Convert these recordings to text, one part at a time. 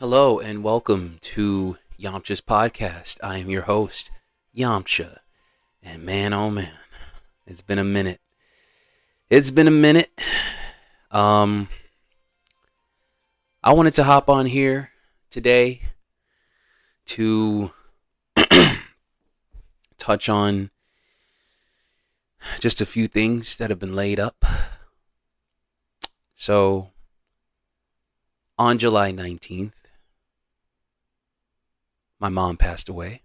Hello and welcome to Yamcha's podcast. I am your host, Yamcha. And man, oh man, it's been a minute. It's been a minute. Um, I wanted to hop on here today to touch on just a few things that have been laid up. So, on July 19th, my mom passed away.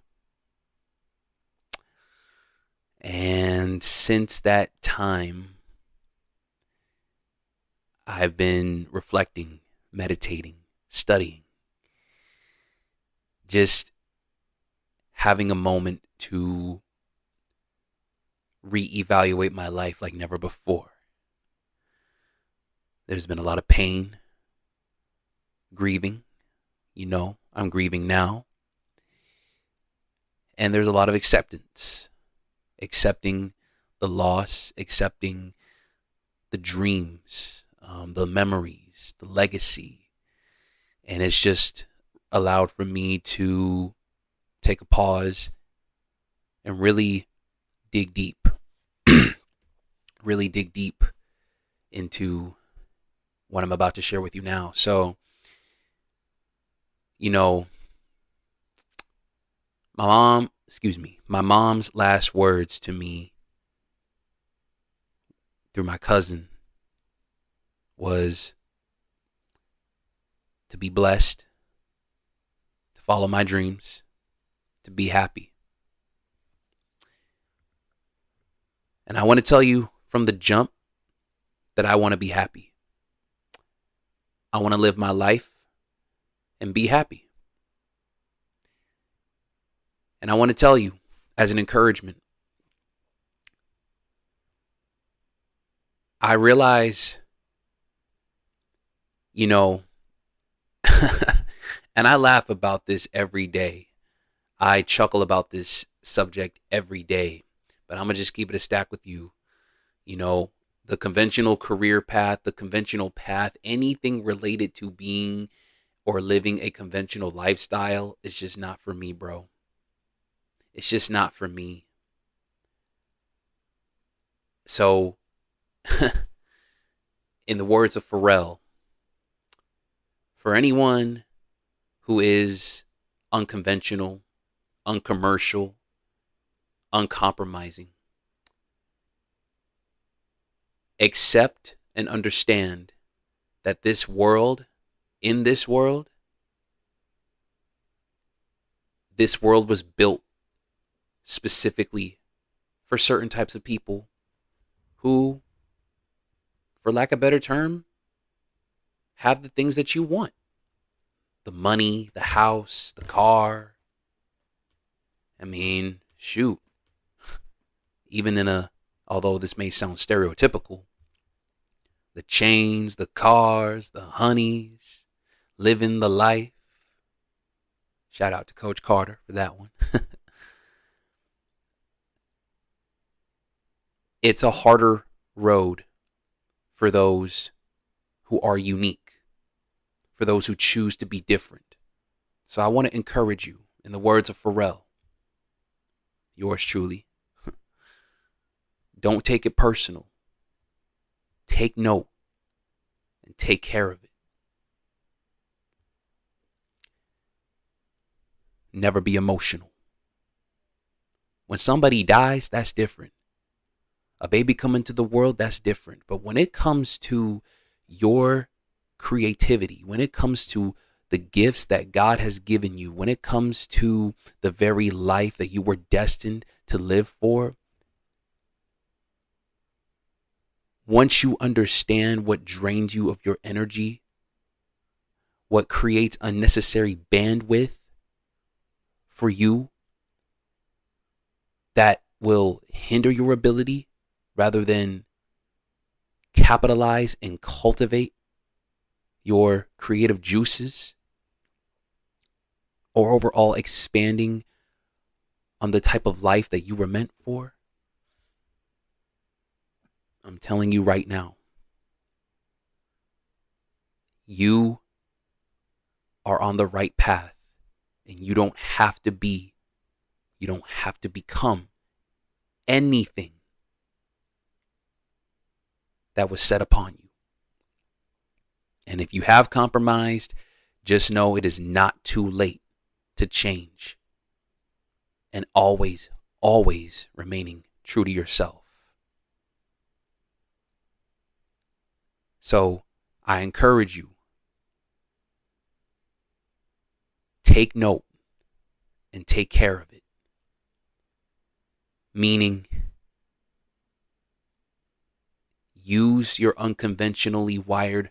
And since that time, I've been reflecting, meditating, studying, just having a moment to reevaluate my life like never before. There's been a lot of pain, grieving. I'm grieving now. And there's a lot of acceptance. Accepting the loss, accepting the dreams, the memories, the legacy. And it's just allowed for me to take a pause and really dig deep. Really dig deep into what I'm about to share with you now. So, my mom's last words to me through my cousin was to be blessed, to follow my dreams, to be happy. And I want to tell you from the jump that I want to be happy. I want to live my life and be happy. And I want to tell you as an encouragement, I realize, and I laugh about this every day. I chuckle about this subject every day, but I'm going to just keep it a stack with you. The conventional career path, the conventional path, anything related to being or living a conventional lifestyle is just not for me, bro. It's just not for me. So, in the words of Pharrell, for anyone who is unconventional, uncommercial, uncompromising, accept and understand that in this world was built specifically for certain types of people who, for lack of a better term, have the things that you want. The money, the house, the car. I mean, shoot. Although this may sound stereotypical, the chains, the cars, the honeys, living the life. Shout out to Coach Carter for that one. It's a harder road for those who are unique, for those who choose to be different. So I want to encourage you, in the words of Pharrell, yours truly, don't take it personal. Take note and take care of it. Never be emotional. When somebody dies, that's different. A baby coming to the world, that's different. But when it comes to your creativity, when it comes to the gifts that God has given you, when it comes to the very life that you were destined to live for, once you understand what drains you of your energy, what creates unnecessary bandwidth for you that will hinder your ability rather than capitalize and cultivate your creative juices, or overall expanding on the type of life that you were meant for, I'm telling you right now, you are on the right path, and you don't have to become anything that was set upon you. And if you have compromised, just know it is not too late to change, and always, always remaining true to yourself. So I encourage you, take note and take care of it. Meaning, use your unconventionally wired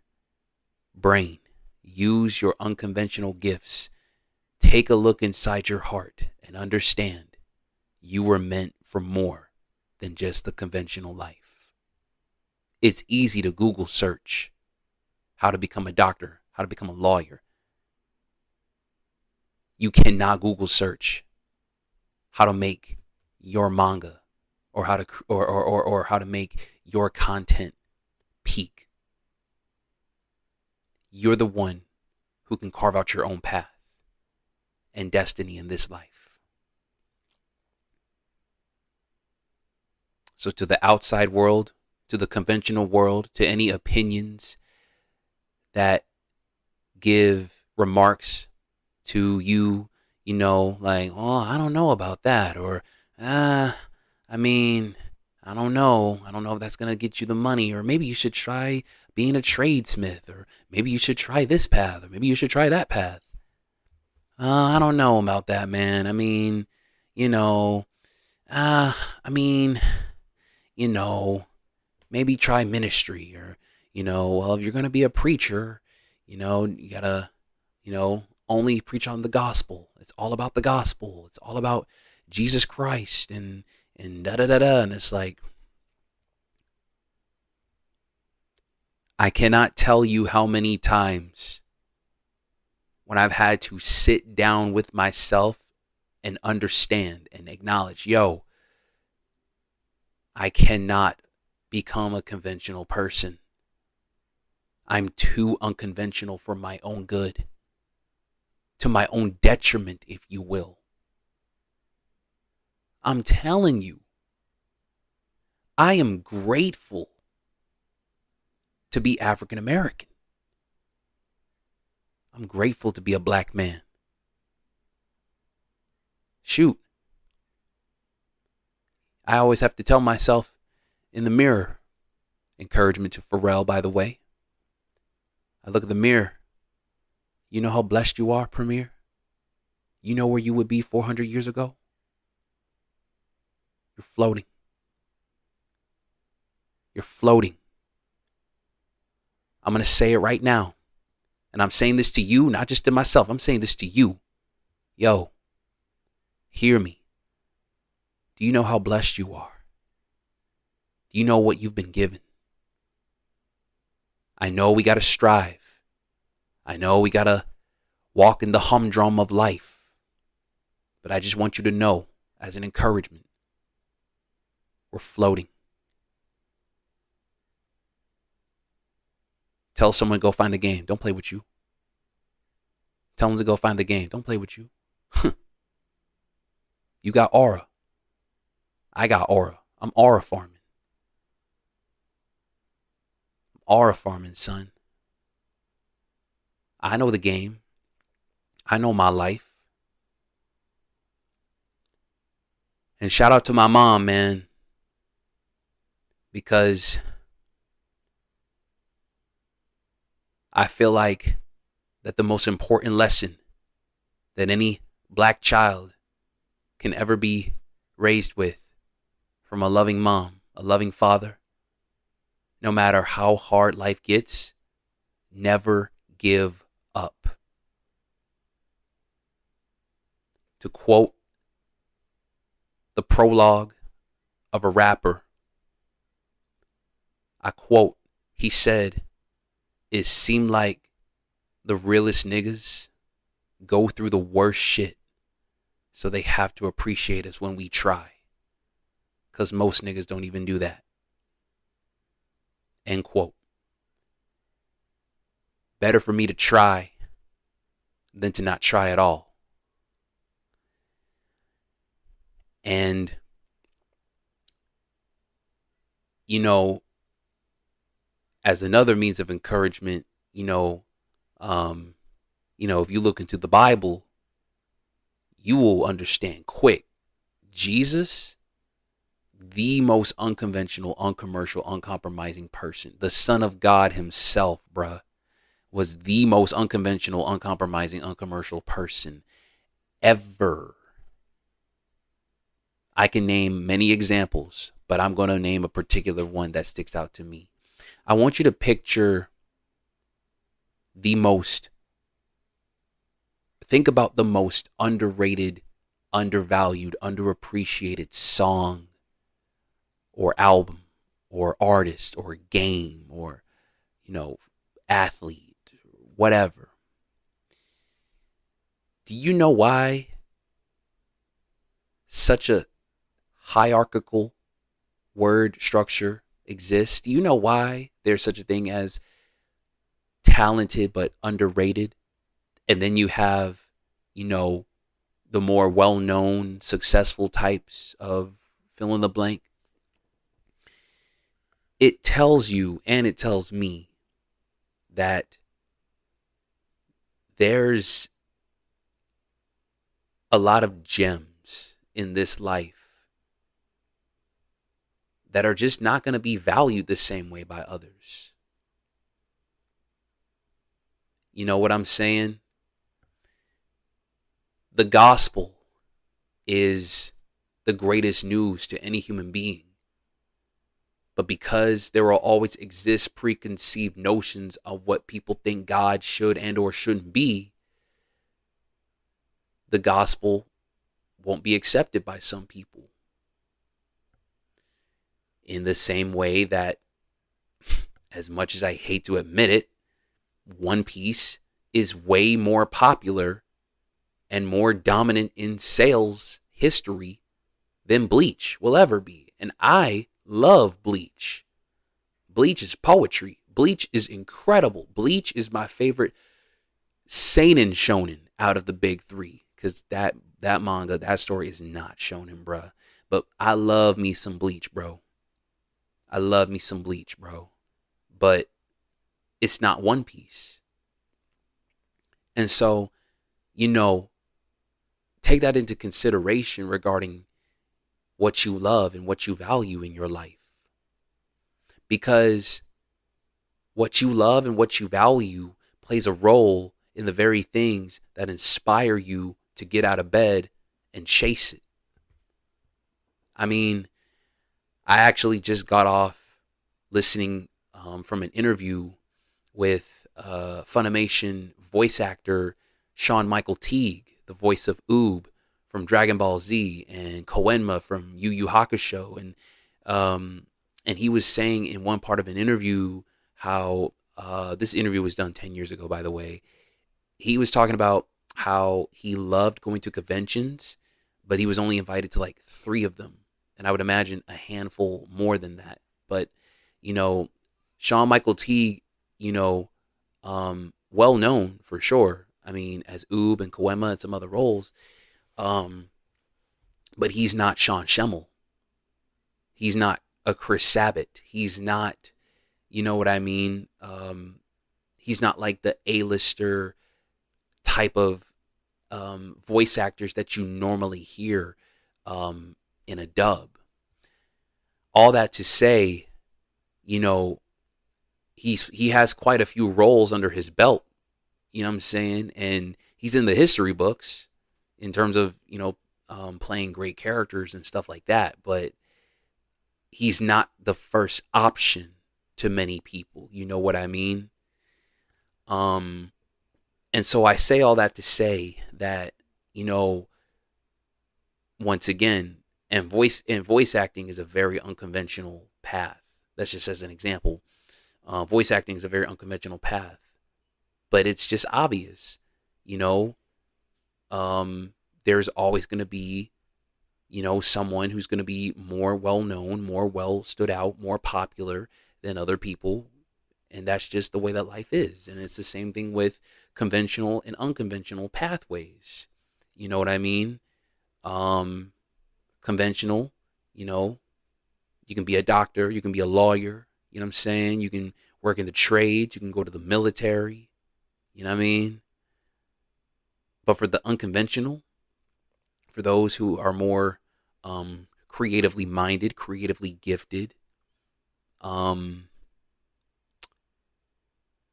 brain. Use your unconventional gifts. Take a look inside your heart and understand you were meant for more than just the conventional life. It's easy to Google search how to become a doctor, how to become a lawyer. You cannot Google search how to make your manga or how to or how to make your content peak. You're the one who can carve out your own path and destiny in this life. So to the outside world, to the conventional world, to any opinions that give remarks to you, like, oh, I don't know about that, or I mean, I don't know if that's gonna get you the money, or maybe you should try being a tradesmith, or maybe you should try this path, or maybe you should try that path. I don't know about that, man. I mean, you know, uh, I mean, you know, maybe try ministry, or, well, if you're going to be a preacher, you gotta, only preach on the gospel. It's all about the gospel. It's all about Jesus Christ and da da da da. And it's like, I cannot tell you how many times when I've had to sit down with myself and understand and acknowledge, yo, I cannot become a conventional person. I'm too unconventional for my own good, to my own detriment, if you will. I'm telling you, I am grateful to be African American. I'm grateful to be a black man. Shoot. I always have to tell myself in the mirror, encouragement to Pharrell, by the way. I look at the mirror. You know how blessed you are, Premier? You know where you would be 400 years ago? You're floating. You're floating. I'm going to say it right now. And I'm saying this to you, not just to myself. I'm saying this to you. Yo, hear me. Do you know how blessed you are? Do you know what you've been given? I know we got to strive. I know we got to walk in the humdrum of life. But I just want you to know, as an encouragement, we're floating. Tell someone to go find a game. Don't play with you. Tell them to go find the game. Don't play with you. You got aura. I got aura. I'm aura farming. Aura farming, son. I know the game. I know my life. And shout out to my mom, man. Because I feel like that the most important lesson that any black child can ever be raised with from a loving mom, a loving father, no matter how hard life gets, never give up. To quote the prologue of a rapper, I quote, he said, "It seemed like the realest niggas go through the worst shit, so they have to appreciate us when we try. Because most niggas don't even do that." End quote. Better for me to try, than to not try at all. And, you know, as another means of encouragement, um, if you look into the Bible, you will understand quick. Jesus, the most unconventional, uncommercial, uncompromising person, the Son of God himself, bruh, was the most unconventional, uncompromising, uncommercial person ever. I can name many examples, but I'm going to name a particular one that sticks out to me. I want you to picture the most, think about the most underrated, undervalued, underappreciated song or album or artist or game or, athlete, whatever. Do you know why such a hierarchical word structure exists? Do you know why there's such a thing as talented but underrated? And then you have, the more well known, successful types of fill in the blank. It tells you and it tells me that there's a lot of gems in this life that are just not going to be valued the same way by others. You know what I'm saying? The gospel is the greatest news to any human being. But because there will always exist preconceived notions of what people think God should and or shouldn't be, the gospel won't be accepted by some people. In the same way that, as much as I hate to admit it, One Piece is way more popular and more dominant in sales history than Bleach will ever be. And I love Bleach. Bleach is poetry. Bleach is incredible. Bleach is my favorite seinen shonen out of the big three, because that manga, that story is not shonen, bruh. But I love me some Bleach, bro. I love me some Bleach, bro. But it's not One Piece. And so, take that into consideration regarding what you love and what you value in your life. Because what you love and what you value plays a role in the very things that inspire you to get out of bed and chase it. I mean, I actually just got off listening from an interview with Funimation voice actor Sean Michael Teague, the voice of Oob from Dragon Ball Z, and Koenma from Yu Yu Hakusho, and he was saying in one part of an interview how this interview was done 10 years ago, by the way. He was talking about how he loved going to conventions, but he was only invited to like 3 of them, and I would imagine a handful more than that. But Sean Michael Teague, well known for sure. I mean, as Oob and Koenma and some other roles. But he's not Sean Schemmel. He's not a Chris Sabat. He's not, you know what I mean? He's not like the A-lister type of voice actors that you normally hear in a dub. All that to say, he has quite a few roles under his belt. You know what I'm saying? And he's in the history books in terms of, playing great characters and stuff like that. But he's not the first option to many people. You know what I mean? And so I say all that to say that, once again, and voice acting is a very unconventional path. That's just as an example. Voice acting is a very unconventional path, but it's just obvious, there's always going to be, someone who's going to be more well known, more well stood out, more popular than other people. And that's just the way that life is. And it's the same thing with conventional and unconventional pathways. You know what I mean? Um, Conventional, you know, you can be a doctor, you can be a lawyer, you know what I'm saying? You can work in the trades, you can go to the military, you know what I mean? But for the unconventional, for those who are more creatively minded, creatively gifted, um,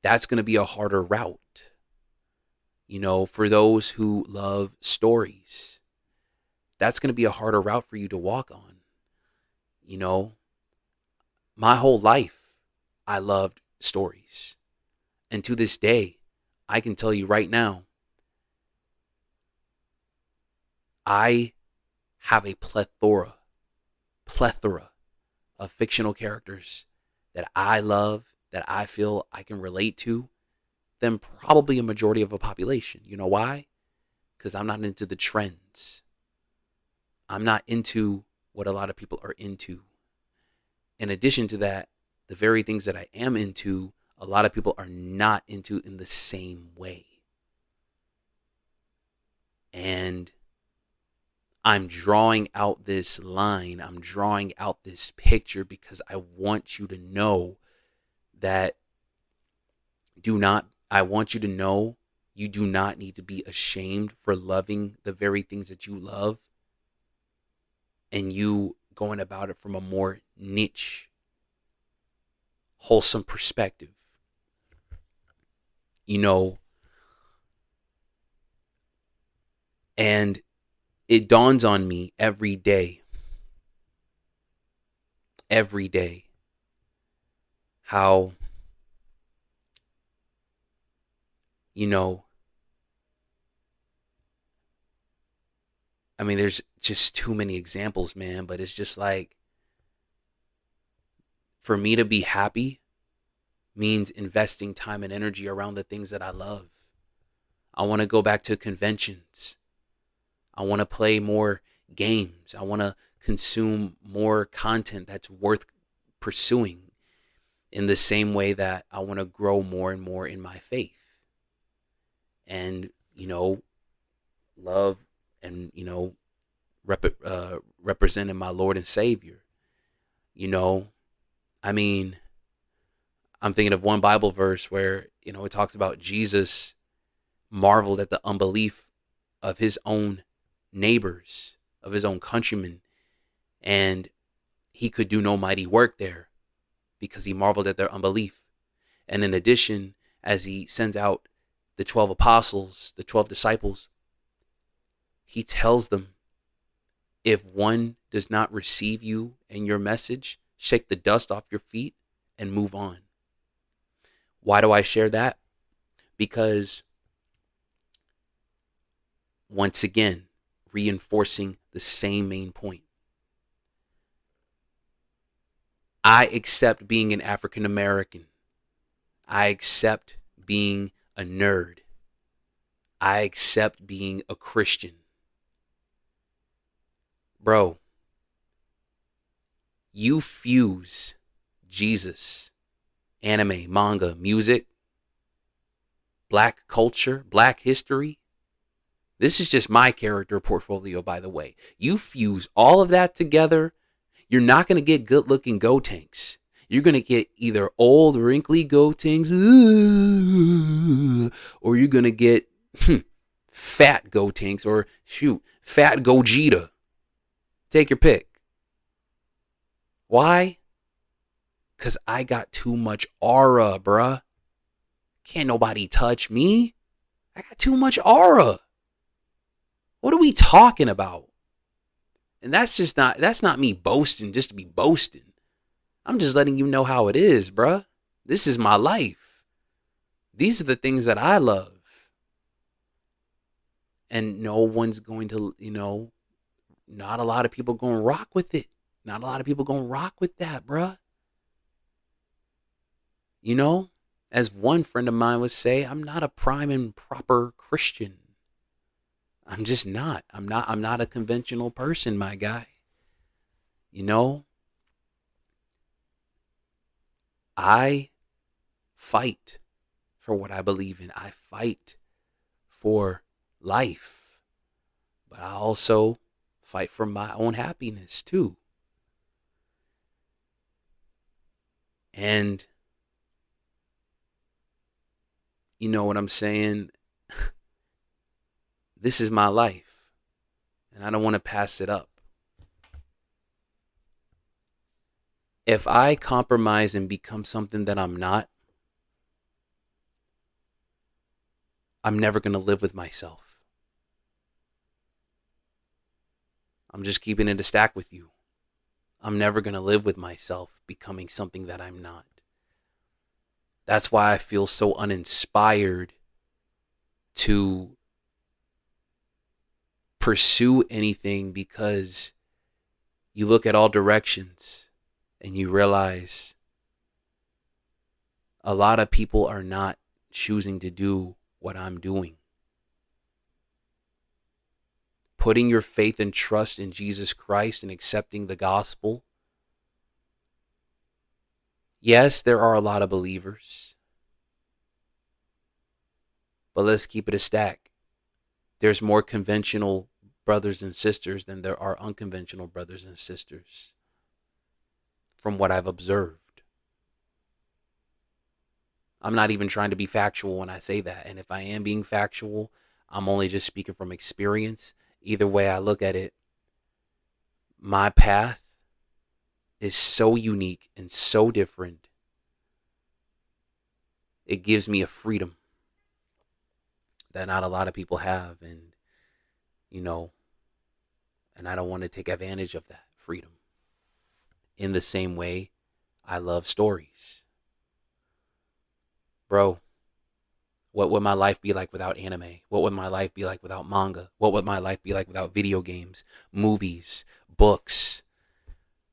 that's going to be a harder route. You know, for those who love stories, that's going to be a harder route for you to walk on. You know, my whole life, I loved stories. And to this day, I can tell you right now, I have a plethora of fictional characters that I love, that I feel I can relate to, than probably a majority of a population. You know why? Because I'm not into the trends. I'm not into what a lot of people are into. In addition to that, the very things that I am into, a lot of people are not into in the same way. And I'm drawing out this line, I'm drawing out this picture because I want you to know that I want you to know you do not need to be ashamed for loving the very things that you love and you going about it from a more niche, wholesome perspective. You know, and it dawns on me every day, how, you know, I mean, there's just too many examples, man, but it's just like, for me to be happy means investing time and energy around the things that I love. I want to go back to conventions. I want to play more games. I want to consume more content that's worth pursuing, in the same way that I want to grow more and more in my faith. And, you know, love and, representing my Lord and Savior. You know, I mean, I'm thinking of one Bible verse where, it talks about Jesus marveled at the unbelief of his own neighbors, of his own countrymen, and he could do no mighty work there because he marveled at their unbelief. And in addition, as he sends out the 12 apostles, the 12 disciples, he tells them, if one does not receive you and your message, shake the dust off your feet and move on. Why do I share that? Because, once again, reinforcing the same main point. I accept being an African American. I accept being a nerd. I accept being a Christian. Bro, you fuse Jesus, anime, manga, music, black culture, black history. This is just my character portfolio, by the way. You fuse all of that together, you're not going to get good looking Gotenks. You're going to get either old, wrinkly Gotenks, or you're going to get fat Gotenks, or fat Gogeta. Take your pick. Why? Because I got too much aura, bruh. Can't nobody touch me. I got too much aura. What are we talking about? And that's not me boasting just to be boasting. I'm just letting you know how it is, bruh. This is my life. These are the things that I love. And no one's going to, not a lot of people going to rock with it. Not a lot of people going to rock with that, bruh. As one friend of mine would say, I'm not a prime and proper Christian. I'm just not. I'm not a conventional person, my guy. I fight for what I believe in. I fight for life, but I also fight for my own happiness too. And you know what I'm saying? This is my life, and I don't want to pass it up. If I compromise and become something that I'm not, I'm never going to live with myself. I'm just keeping it a stack with you. I'm never going to live with myself becoming something that I'm not. That's why I feel so uninspired to pursue anything, because you look at all directions and you realize a lot of people are not choosing to do what I'm doing. Putting your faith and trust in Jesus Christ and accepting the gospel. Yes, there are a lot of believers, but let's keep it a stack. There's more conventional brothers and sisters than there are unconventional brothers and sisters, from what I've observed. I'm not even trying to be factual when I say that. And if I am being factual, I'm only just speaking from experience. Either way I look at it, my path is so unique and so different. It gives me a freedom that not a lot of people have. And, you know, and I don't want to take advantage of that freedom. In the same way, I love stories. Bro, what would my life be like without anime? What would my life be like without manga? What would my life be like without video games, movies, books?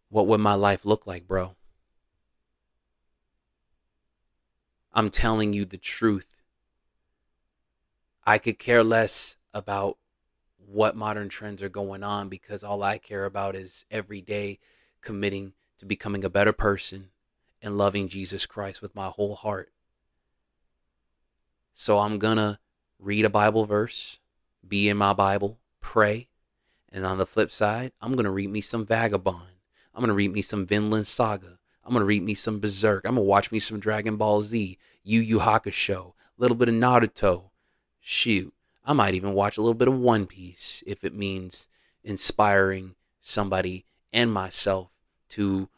What would my life look like, bro? I'm telling you the truth. I could care less about what modern trends are going on, because all I care about is every day committing to becoming a better person and loving Jesus Christ with my whole heart. So I'm gonna read a Bible verse, be in my Bible, pray, and on the flip side, I'm gonna read me some Vagabond. I'm gonna read me some Vinland Saga. I'm gonna read me some Berserk. I'm gonna watch me some Dragon Ball Z, Yu Yu Hakusho, a little bit of Naruto. Shoot, I might even watch a little bit of One Piece if it means inspiring somebody and myself to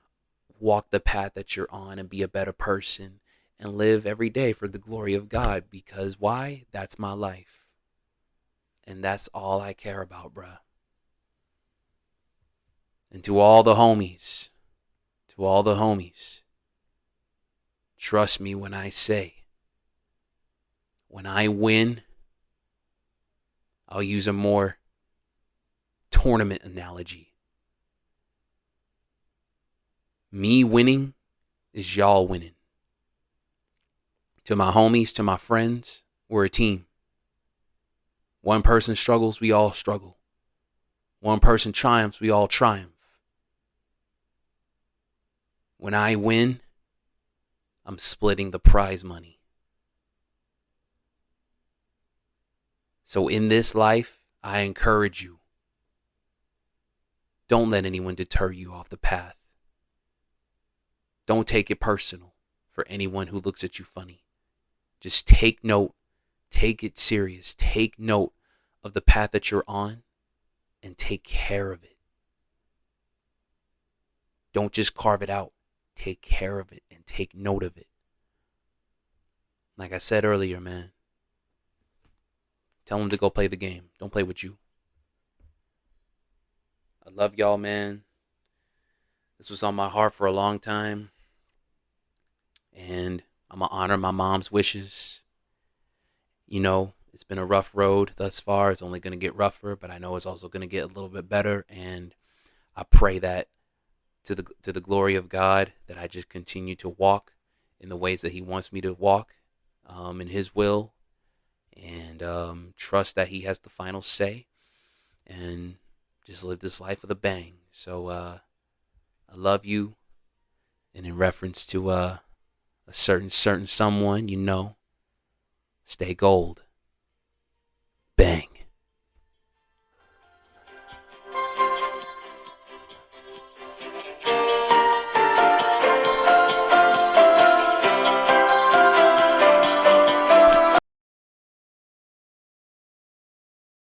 walk the path that you're on and be a better person and live every day for the glory of God. Because why? That's my life. And that's all I care about, bruh. And to all the homies, trust me when I say, when I win, I'll use a more tournament analogy. Me winning is y'all winning. To my homies, to my friends, we're a team. One person struggles, we all struggle. One person triumphs, we all triumph. When I win, I'm splitting the prize money. So in this life, I encourage you, don't let anyone deter you off the path. Don't take it personal for anyone who looks at you funny. Just take note, take it serious, take note of the path that you're on and take care of it. Don't just carve it out. Take care of it and take note of it. Like I said earlier, man, tell them to go play the game. Don't play with you. I love y'all, man. This was on my heart for a long time. And I'm going to honor my mom's wishes. You know, it's been a rough road thus far. It's only going to get rougher, but I know it's also going to get a little bit better. And I pray that to the glory of God, that I just continue to walk in the ways that he wants me to walk, in his will, and trust that he has the final say, and just live this life with a bang. So I love you. And in reference to a certain someone, you know, stay gold. bang.